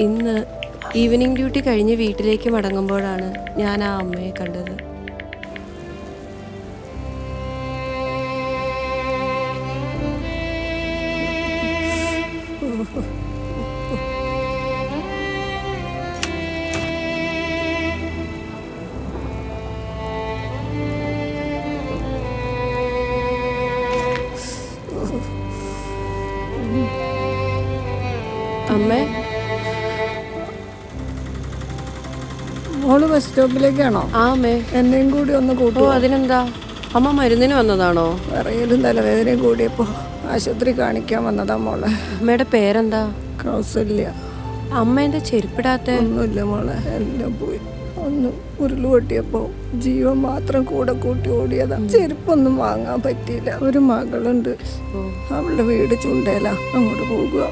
ഇന്ന് evening duty കഴിഞ്ഞ് വീട്ടിലേക്ക് മടങ്ങുമ്പോഴാണ് ഞാൻ ആ അമ്മയെ കണ്ടത്. അമ്മേ, മോള് ബസ് സ്റ്റോപ്പിലേക്കാണോ? ആ അമ്മേ. എന്നെയും കൂടി ഒന്ന് കൂട്ടോ? അതിനെന്താ, അമ്മ മരുന്നിന് വന്നതാണോ? വിറയലും തലവേദനയും കൂടിയപ്പോ ആശുപത്രി കാണിക്കാൻ വന്നതാ മോളെ. അമ്മയുടെ പേരെന്താ? കൗസല്യ. അമ്മ എന്താ ചെരുപ്പിടാത്ത? ഒന്നുമില്ല മോളെ, എല്ലാം പോയി. ഒന്ന് ഉരുള് പൊട്ടിയപ്പോ ജീവൻ മാത്രം കൂടെ കൂട്ടി ഓടിയതാ. ചെരുപ്പൊന്നും വാങ്ങാൻ പറ്റിയില്ല. ഒരു മകളുണ്ട്, അവളുടെ വീട് ചുണ്ടേല, അങ്ങോട്ട് പോകുക.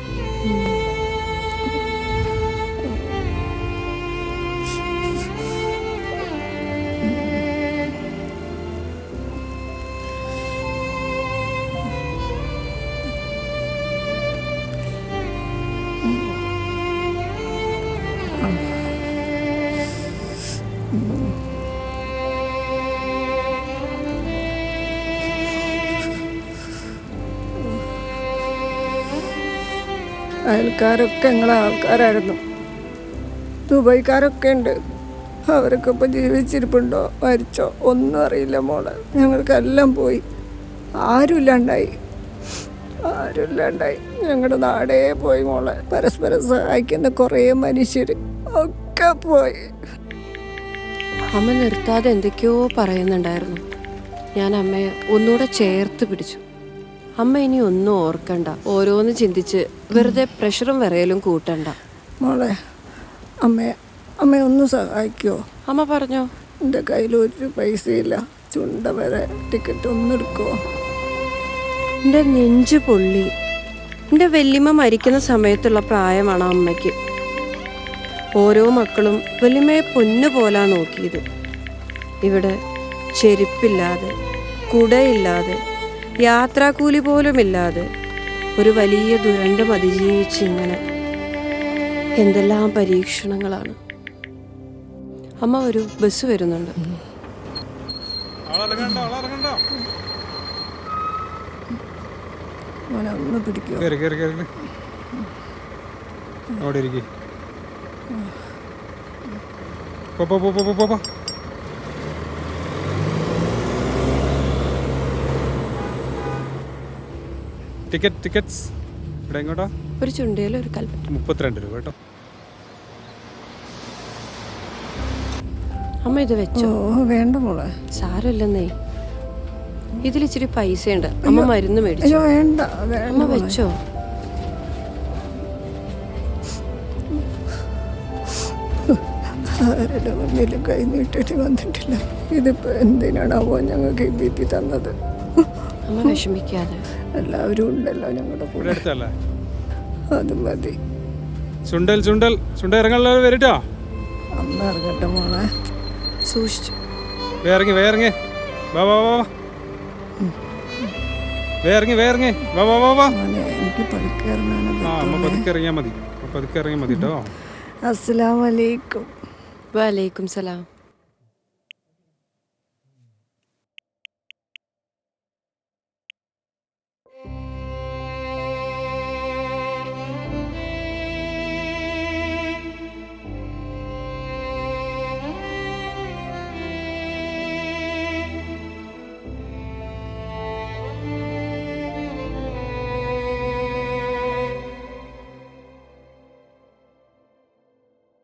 അയൽക്കാരൊക്കെ ഞങ്ങളെ ആൾക്കാരായിരുന്നു. ദുബൈക്കാരൊക്കെ ഉണ്ട്. അവരൊക്കെ ഇപ്പം ജീവിച്ചിരിപ്പുണ്ടോ മരിച്ചോ ഒന്നും അറിയില്ല മോളെ. ഞങ്ങൾക്കെല്ലാം പോയി. ആരുമില്ലാണ്ടായി. ഞങ്ങളുടെ നാടേ പോയി മോളെ. പരസ്പരം സഹായിക്കുന്ന കുറേ മനുഷ്യർ ഒക്കെ പോയി. അമ്മ നിർത്താതെ എന്തൊക്കെയോ പറയുന്നുണ്ടായിരുന്നു. ഞാൻ അമ്മയെ ഒന്നുകൂടെ ചേർത്ത് പിടിച്ചു. അമ്മ ഇനി ഒന്നും ഓർക്കണ്ട, ഓരോന്ന് ചിന്തിച്ച് വെറുതെ പ്രഷറും വിറയലും കൂട്ടണ്ട. മോളെ, അമ്മ ഒന്ന് സഹായിക്കുമോ? അമ്മ പറഞ്ഞോ. എൻ്റെ കയ്യിൽ ഒരു പൈസയില്ല. ചുണ്ട വരെ ടിക്കറ്റ് ഒന്ന് എടുക്കുമോ? എൻ്റെ നെഞ്ച് പൊള്ളി. എൻ്റെ വല്യമ്മ മരിക്കുന്ന സമയത്തുള്ള പ്രായമാണ് അമ്മയ്ക്ക്. ഓരോ മക്കളും വല്യമ്മയെ പൊന്നുപോലാ നോക്കിയത്. ഇവിടെ ചെരുപ്പില്ലാതെ, കുടയില്ലാതെ, യാത്രാക്കൂലി പോലുമില്ലാതെ ഒരു വലിയ ദുരന്തം അതിജീവിച്ചിങ്ങനെ എന്തെല്ലാം പരീക്ഷണങ്ങളാണ്. അമ്മ ഒരു ബസ് വരുന്നുണ്ട്. ഒന്ന് പിടിക്കുമോ? ടിക്കറ്റ്സ് ഇവിടെ എങ്ങോട്ടാ? ഒരു ചുണ്ടയിലും ഒരു കൽപ്പറ്റ. 32 രൂപ കേട്ടോ. അമ്മ ഇത് വെച്ചോ? വേണ്ട മോളെ, സാരമില്ലെന്നേ. ഇതിലിച്ചിരി പൈസയുണ്ട്. അമ്മ മരുന്ന് മേടിച്ചു. വേണ്ട അമ്മ വെച്ചോ? ആരുടെ മുന്നിലും കൈ നീട്ടിട്ട് വന്നിട്ടില്ല. ഇതിപ്പോ എന്തിനാണാവോ ഞങ്ങൾക്ക് ഈ വീട്ടിൽ തന്നത്? അമ്മ വിഷമിക്കാതെ. എല്ലാവരും ഉണ്ടല്ലോ ഞങ്ങളുടെ കൂടെ. അത് മതി. ചുണ്ടൽ ഇറങ്ങാൻ വരട്ടോ. അമ്മ ഇറങ്ങട്ടെ മോളെ. സൂക്ഷിച്ചു. വേറങ്ങി എനിക്ക് പതുക്കെ ഇറങ്ങിയാ മതി കേട്ടോ. അസ്സലാമു അലൈക്കും. വലൈക്കും സലാം.